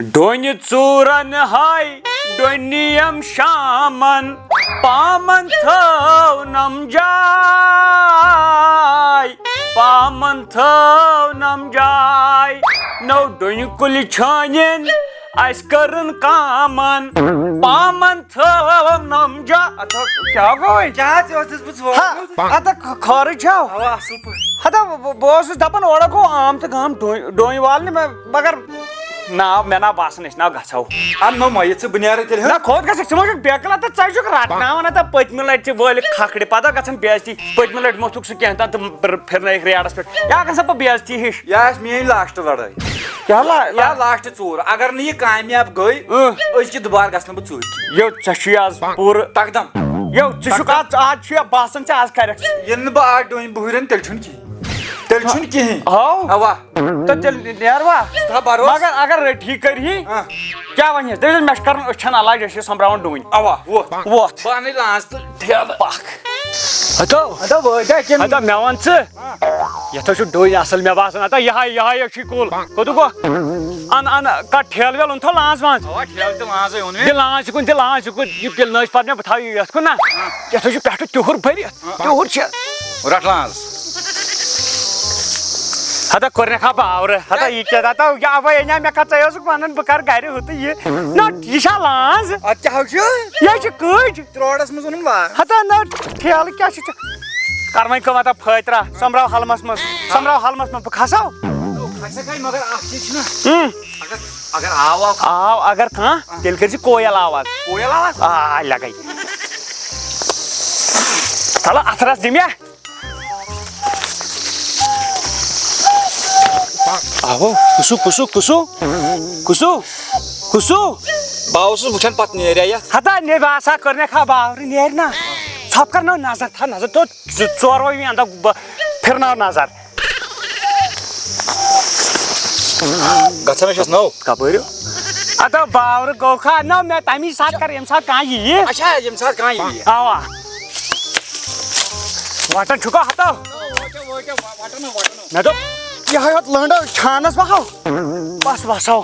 Doni tsuran hai, doniyam shaman, paman thav namjai, paman thav namjai. No doni kuli chanin, aiskarın kaman, paman thav namjai. Ata kya goy? Kya çözüz bu çöz? Ha, ata khari chao. Hava asıl pı. Hata boss dapan oda ko aam te gam doni wal ne magar na mena basan is na gaçau. An no mayıtsı bınyarı tel. Na khod gak samajh bekla ta chai juk rat na wana ta patmilat che bol khakde pada gaçan besti patmilat mothuk su kya ta phirna ek riyadas pe ya kan sap besti hish Ya miyen last laday. kya la Ya last çor. Agar ne kamyab goy, özki dubar gasna bu çor. yo chashiyaz pur Takdam. yo chishuk aaj chya basan cha az kharak Yenni ba art doin buhuren telçun ki. Telçun ki. How Hava. तो चल यार वाह Ta baros. मगर अगर ठीक करी हाँ। क्या वही दे मेश करन अछन अलाज जैसे संभ्रावन डूइन Hava. Wo. वो Bani last tel. पाक हतो वो दे के हतो मेवन छ यतो छु डोइन असल में बासन हतो यहाँ अच्छी कोल कोदु को अन का ठेल वेल उन थो लांस वांस Hava tel tel lazı onu. दिलांस को ये पिल नस पर में बताई यसको ना यतो छु पेट तुहुर भरी तुहुर छ Urat laz. हता करने खा बावर हता ये क्या दाता या अब ये ना मैं का चाहिए उसको मानन बकार गायरे होते ये ना ईशा लांस Atça havşu. ये छ कुछ Trodas mı onun var? हता ना ठेल क्या छ करमै को माता फैत्रा समराव हलमस में खासाओ Kaysa kay magar ahçı na. Agar awa आओ अगर कहां दिल कर जी कोयल आवाज koyal awas. आ लगाई चलो अथरस दिमिया आओ कुसु Bağusuz bıçan pat nereye ya? हता ने भाषा करने खा बावर नेर ना सब करना नजर था नजर तो चोरो में अंदर फिरना नजर Gatsana şas no. कबरो अता बावर गोखा ना मैं तामी साथ कर एम साथ कहां ये Aşağı yem saat kan iyi. आवा वाटर छुका हता मैं तो यहाँ यार लंडा छानस बहाओ बस आओ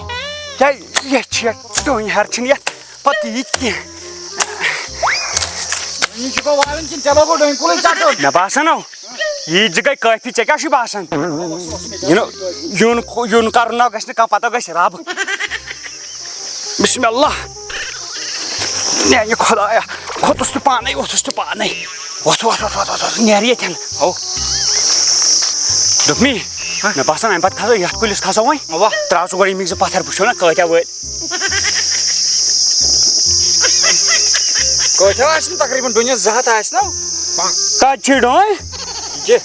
क्या ये चेक तो यार चिनिया पति की Ni çıkı varın için çaba ko doin kulay çatto. ना बासन हो ये जगह काफी चेका शी बासन यून करना गश्न का पता गश राब बिस्मिल्लाह ने ये खुदाया खुद पाने वो नेरिए थन हो दुखमी ना बासन हम बात खासो याद पुलिस खासो वही Hava. त्रास गरी मिक्स पत्थर पुछो ना कहता वो Koyta açtım takriben dünya zahat açtım. का छिड़ोय Ye.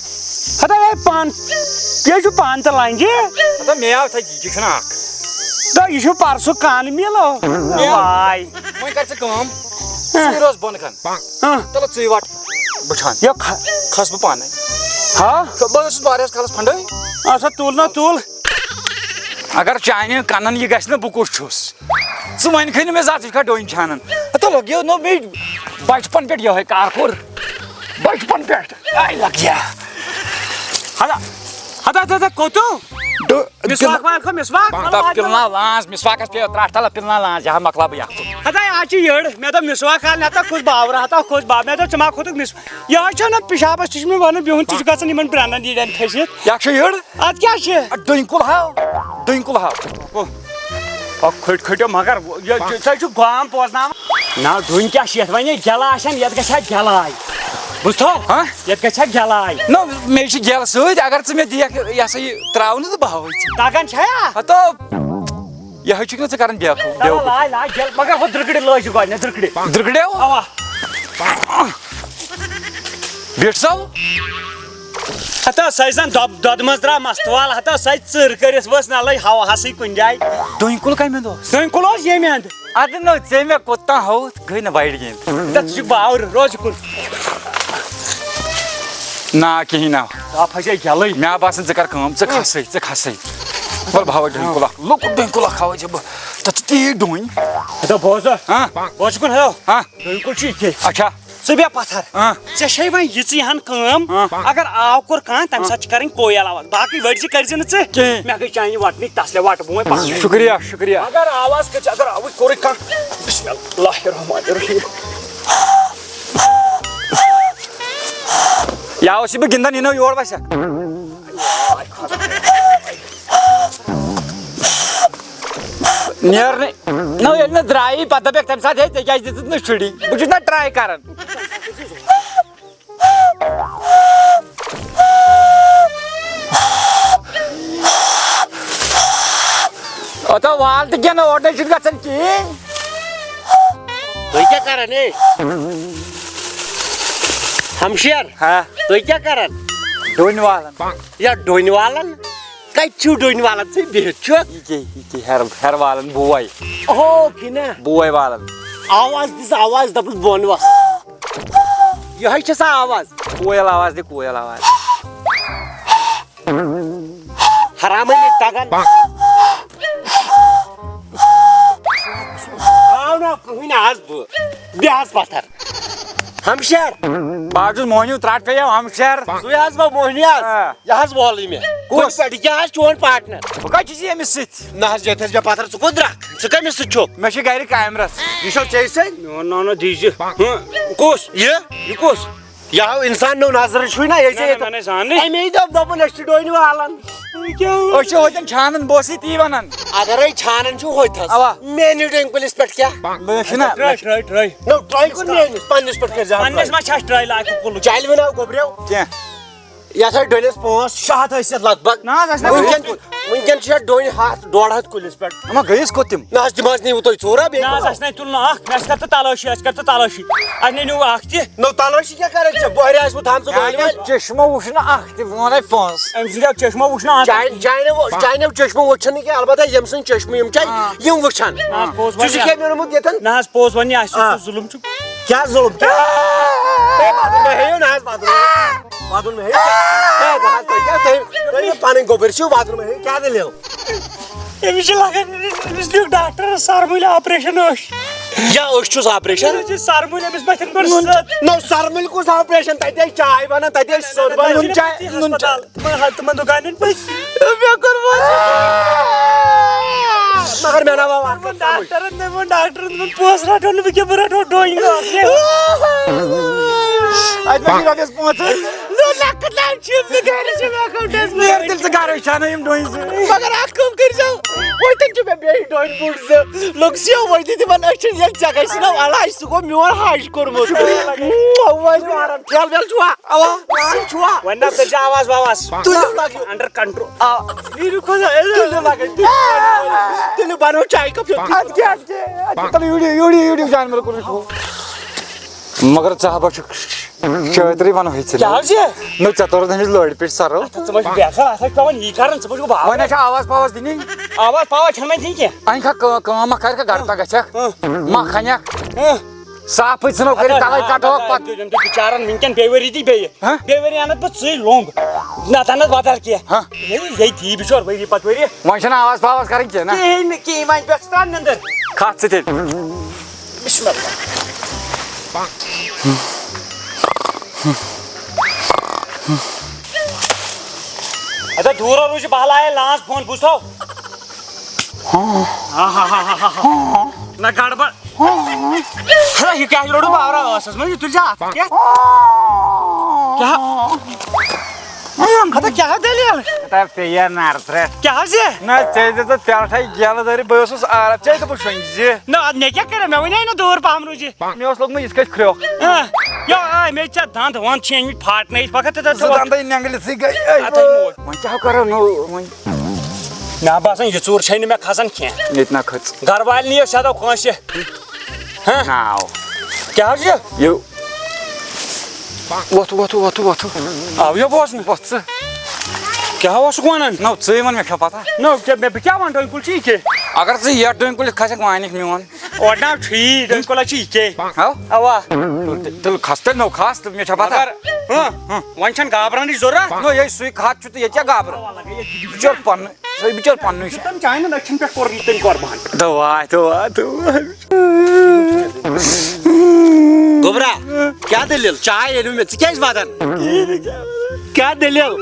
हता ये जो पान तो लाएंगे Hatta meyav ta yiyecek şuna. तो ये परसों कान मिलो भाई Moy karşı kam. Siros bonkan. हाँ Tala çıyvat. Bıçan. ये Khas bu pan. हाँ Bağusuz bariyas kalas panday. अच्छा तूल ना तूल Agar çayını kanan ye gasna bu koşçus. Sumayn khani me zat ka doin chanan. Hatta lagyo no me bachpan pet yo hai karkur. Bachpan pet. Ay lagya. हता कोतु मिसवाक मार को मिसवाक Banta pilna lans, misvakas pe tras tala pilna lans ya makla bu yaktu. हता आची यड़ मैं तो मिसवाक खाल ना कुछ बावर हता कुछ बाप मैं तो चमा खुद मिस या छ ना पेशाब स्टिश में वन बिहुन चीज का निमन प्राणा दीडन खसित Yakşı yır. आज क्या छे Doin kul ha. Doin kul ha. और खट मगर ये छ गाम पोसना ना ढुन क्या शेत वने गलाशन यत गछा गलाय बुझतो Ha? यत गछा गलाय No me işi gel söyle agar sı me diye yasayı travunu da bahav için. तागन छया Hatta ya hıçıkna çıkarın diye akıl. ला ला गल मगर हो द्रगड़े लय जुगा ने द्रगड़े Dırgıde o. आवा Birsav. हता सैसन दद मजरा मस्तवाल हता सै चर करिस वस ना लय हवा हसी कुन जाय Doin kul kay mendo. दोन कुलोस येमेंद Adın o zeme kotta ho gıyna bayır gen. तत जु बावर रोज कुन Na kihina. आ फजे गलय Me basın çıkar kım çık hasay. Var bahava doin kula. Lok doin kula khava jab. Tat ti doin. हता Bose Ha? Bose कुन हो Ha? दोन कुल छी के Acha. ऋ बे पत्थर ऐ वह यीहन कम अगर आव कोर कह तम साथ कर कोयल आवाज बाकी वर्जी कर मे गई चाइन वटन तसले वट बो शुक्रिया शुक्रिया अगर आवाज कर अगर आव कोर कह बिस्मिल्लाहिर्रहमानिर्रहीम ಯಾವ ಸಿಬ ಗಿಂದ ನೀನು ಯೋಳ ಬಸ ನೇರ್ನೆ ನಾವು ಎಲ್ಲ ಡ್ರೈ ಪದ ಬೇಕ ತಮ್ಮ ಸಾಥ್ ಹೇತೆ ಗ್ಯಾಸ್ ದಿತ್ತು ನಷ್ಟಡಿ ಬುಜಿನ ಟ್ರೈ करन आता वाल के ना ऑर्डर शीट गसन की तो क्या करन है हमशेर हां तो क्या करन डोइन वालन या डोइन वालन काय छु डोइन वालन से बेचो इके हर वालन बुवाई ओ किना बुवाई वालन आवाज दबल बोनवा यही छ सा आवाज कोयल आवाज दे कोयल आवाज हराम ने तगन ना कुहिन आज ब्यास पत्थर हमशेर बाजू मोहनी त्राट पे हम शहर तु आज बा मोहनियास यहास बोली में कोई पड़ गया चोन पार्टनर बका चीज ये मिसित ना जथस बे पत्थर छु कोद्रा छु कमिस छु मे छ गारी कैमरास यशो चेसे नो दीजिए कोस ये कोस याव इंसान नो नजर छु ना ये मैंने जाने आई मे दब नष्ट डोइन वालन क्या ओ छ होजन छानन बोसी ती वनन अगर आई छानन छु होइथस अवा मेन्यू डेंग पुलिस पट क्या बशना ट्राई नो ट्राई को मेन्यू पन्निस पट के जा अन्नेस मा छास ट्राई लाको कुल चाइल बनाओ गोब्रेव क्या या सर डोइनस पोस शाहत हैसियत लगभग ना जसना वंकन छ डोइन हाथ डोड़ पुलिस पट हम गइस कोतिम ना दिमाग नहीं उतो चोरा बे ना जसना तुल ना नस करत तलाशी अन्ने नु आखती नो तलाशी क्या करे छ बोरे आस थाम छ बोले चश्मा उठना आखते वने फोन्स अम जुदा चश्मा उठना चाइना चश्मा वछन के अलबत्ता यमसन चश्मा यम चाइ यम वछन तुझे के मेरे मुद येतन ना पोस वनी आसु जुलुम छु क्या जुलुम क्या बाथरूम में है ना बाथरूम में है ए जहाज पे क्या ते पानी गोबर छु बाथरूम में है क्या दे ले ए विषय लगा इसलिए डॉक्टर सरमुल ऑपरेशन होश या ओश ऑपरेशन सरमुल मिस बथन कर नो सरमुल को ऑपरेशन तते चाय बना तते सोड बना चाय अस्पताल तुम दुकान पे मैं करवा मगर मेरा बाबा डॉक्टर ने पोस रहा तो के बरा तो डोइंग आज मैं राकेश पहुंच नो लकला छिप निकाले छ मैं अकाउंटेंस मेरे दिल से गारो छाना यम डोइन मगर आप कम कर जाओ ओइ तक जो बे डोइन पुट से लक्ष्य वइ दिदि मन अक्शन एक जगह छ ना वाला इसको म्योर हाइस करमो आवाज आराम ख्याल बेल छुआ आवा छुआ वन्ना ते आवाज तू लाग्यो अंडर कंट्रोल वीरू खोजा तू लाग्यो तू बानो चाय कप आज के तब वीडियो जान मेरे को मगर चाहबा चौधरी बन होइछ क्या हो जे न चतुर दिन लोड पिट सारो समझ बेखा आसा कवन ही कारण समझ को भाव वने आवाज पावाज दिनी आवाज पावा छन में ठीक है आइन का मा कर का गाड़ता गछ मा खन्या साफ इछनो करे तालाई काटो पत जम तो बिचारन मिनकन बेवरी दी बेवरी आनत बस सही लोंग ना तनत बादल किया यही थी बिचोर वही पतवरी वंशन आवाज पावाज करें के ना की मान पाकिस्तान अंदर खात से बिस्मिल्लाह अच्छा दूर रोज बहला है लांस फोन पूछो ना गड़बड़ अरे ये क्या रोड बाहर आ सच में तू जा क्या क्या आता क्या दे लिया ता पेया नारत्रे क्या जे ना चाहिए तो त्यार ठाई गेला जरी बयोस आरा चाहिए तो पुछंजे ना ने क्या करे मैं वही ना दूर पामरू जी मैं उस लोग में इसका खरियो या मैं चा दांत वन चेंज फाट नहीं पकते तो दांत नंगल सी गई मन क्या करो नो ना बासन ये चोर छैन मैं खसन खे इतना खच घर वाले नहीं सादा कौन से हां नाउ क्या जे यो What? अब ये बॉस ने बॉस क्या हुआ सुकवानन ना सही मन में क्या पता ना क्या मैं क्या मान रहा हूं कुल ठीक है अगर से यार तो इनको खासे मानिक में वन और ना ठीक है कुल ठीक है हां अवा तो खास्ते नो खास तो मैं क्या पता हां वंशन गाबरानी जोरा नो ये सुई खात छु तो ये क्या गाबर बिचर पन सही बिचर पन नहीं तुम चाहे ना दक्षिण पे कोर रीतन कोर बहन दवा गोबरा क्या दलील चाय एनु में क्या वादन क्या दलील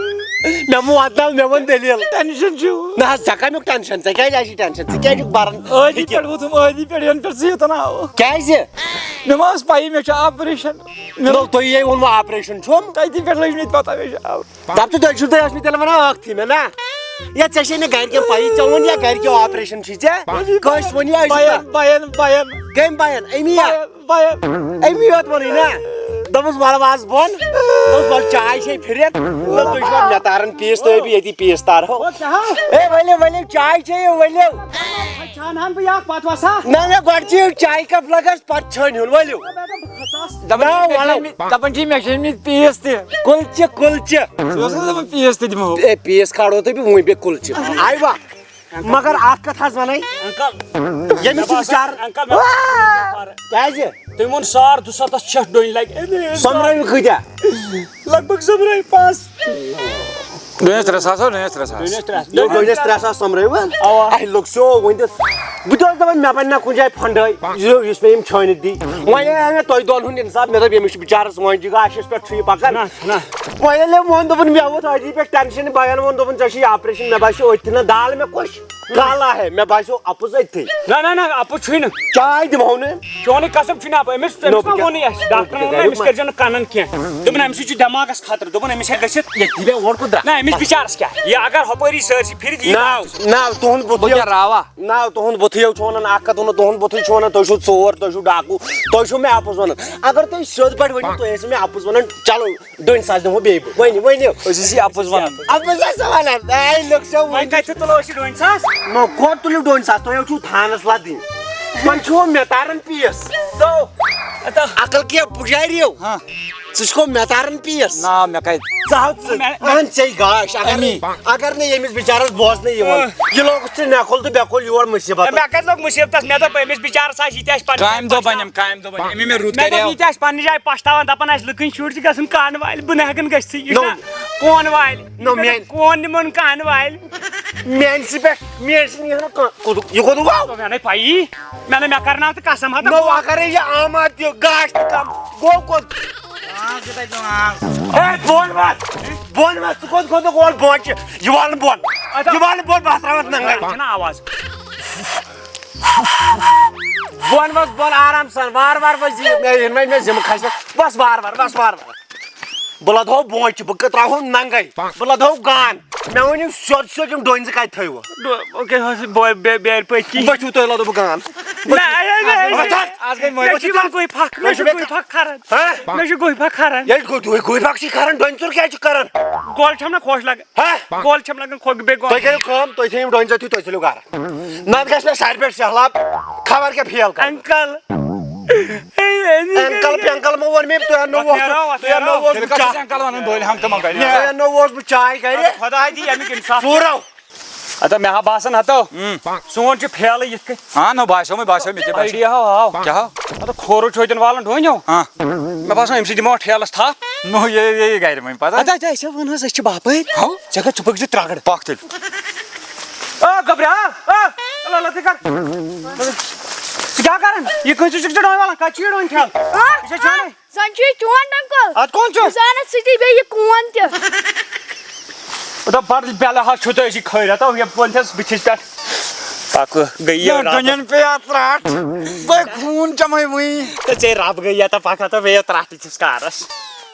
मैं वादन मैं वन दलील टेंशन छु ना जका में टेंशन से क्या जासी टेंशन क्या बारन ओदी पेड़ तुम ओदी पेड़ यन पर से तना क्या है मैं मास पाई में ऑपरेशन नो तो ये उन ऑपरेशन छम तई पेड़ लग नहीं पता में तब तो दल शुद्ध अस्मिता लवना आख थी मैं ना या चशे ने घर के पाई चवन या घर के ऑपरेशन छीचे कस वनिया बायन गेम बायन एमिया बायन एमियत वनी ना दमस वाला वाज बोन दमस वाल चाय से फिरे लो तो इसमें नतारन पीस तो भी यदि पीस तार हो ए वले चाय चाहिए वले छान हम या पातवासा ना गडची चाय कप लगस पत छन हुल वले दपन जी में पीस ते कुलचे दपन पीस ते दिमो ए पीस खाड़ो तो भी वही पे कुलचे आई बा मगर आप कथा वनाई अंकल ये मिस विचार अंकल कैसे तुमन 2.5 छठ डोइन लग समराई खिजा लगभग समराई 5 दोनों तरह दोनों तरह समराई वन आई लोग सो वइन बुझो दबन मैं पन्ना कुंजाय फंडै जो इसमें हम छैन दी वने तोय दोन हुन इंसाफ मेरा बेमिश विचार वइन जिगा आशिष पे थ्री पकन ना वने मन दबन मैं वो थोड़ी पे टेंशन बयान मन दबन जशी ऑपरेशन में बाशो इतना दाल में कुछ काला है मैं बाशो अपोजिट थे ना अपु छुइन चाय दिमाउने चोने कसम छुना अब एमिस मोनी डॉक्टर ने एमिस कर जन कानन के दबन एमिस छु दिमागस खातर दबन एमिस गसित ये दिबे और को दा ना एमिस विचारस क्या ये अगर हपरी सर्च फिर दी ना तोहन बुथियो रावा ना तोहन बुथियो छोनन आका तोहन बुथि छोनन तो छु चोर तो छु डाकू तो छु मैं आपस वन अगर तो सोच पड़ वनी तो ऐसे में आपस वन चलो दोइन साल दो बे वनी ओसी आपस वन अब मजा सवाल है आई लोग सब मैं कहते तो लो दोइन सास नो को तुलु दोइन सास तो छु थानस लादी मन छु मेतारन पीएस तो अकल के पुजारियो हां जिसको मेतारन पीएस ना मैं कह चाहत मन चाहिए गाश अगर नहीं ये मिस बेचारा बॉस नहीं ये लोग उससे ना खोल तो बेकोल योर मुसीबत मैं कहत लोग मुसीबत मैं तो एमिस विचार सा जीतेस पर कायम दो बन्यम एमी में रूट मैं तो जीतेस पन्नी जाय पछतावन दपन आस लुकिन शूट छ गसन कान वाइल बनेगन गसी कोन वाइल नो मैं कोन निमन कान वाइल मेंसी पे मेंसी नहीं को ये को दो तो मैंने पाई मैंने मैं करना तो कसम है नो अगर ये आमाद यो गाश कम गो को बोल मत तू कौन तो कॉल बोल ये वाला बोल बात नंगा ना आवाज बोल आराम से वार बजी मैं जिम खाइस बस वार बोला दो बोच बक त्राहो नंगाई बोला दो गान मैं वनी सोच डोइन से काय थयो ओके हस बॉय बेर पे की बचू तो ला दो गान नहीं आज के मैं कोई फक खरन मैं कोई फक खरन ये कोई फक सी खरन डोइन चोर क्या करन गोल छमना खोश लग हां गोल छम लग खोग बे गोल तो करे काम तो इथे डोइन जती तो चलो गार नाद गस में साइड पे सहला खबर के फेल कर अंकल अंकल मोवन में तो नो वो अंकल वन बोल हम तो मंगाई ये नो वो चाय करे खुदा है दी यानी इंसाफ पूरा अता मैं बासन हतो सोन छ फेल इसके हां नो भाषा में आइडिया हो क्या हो अता खोरो छोइदन वालन ढोन्यो हां मैं बासन एमसी दिमो ठेलस था नो ये गाइड में पता अता ऐसे वन हस छ बापै हां जगह चुपक जे त्रागड़ पाकतिल ओ घबरा ला ला कर क्या करन ये कोई चीज डोन वाला का चीड़ डोन ठेल इसे छोड़े संची चोन अंकल आज कौन छो जाना सिटी बे ये कौन थे उधर बार पहले हाथ छुते ऐसी खैरा तो ये पंथस बिछिस पे पाक गई है गंजन पे यात्रा बे खून चमई मुई तो जे रात गई है तो पाका तो वे त्राटी जिसका रस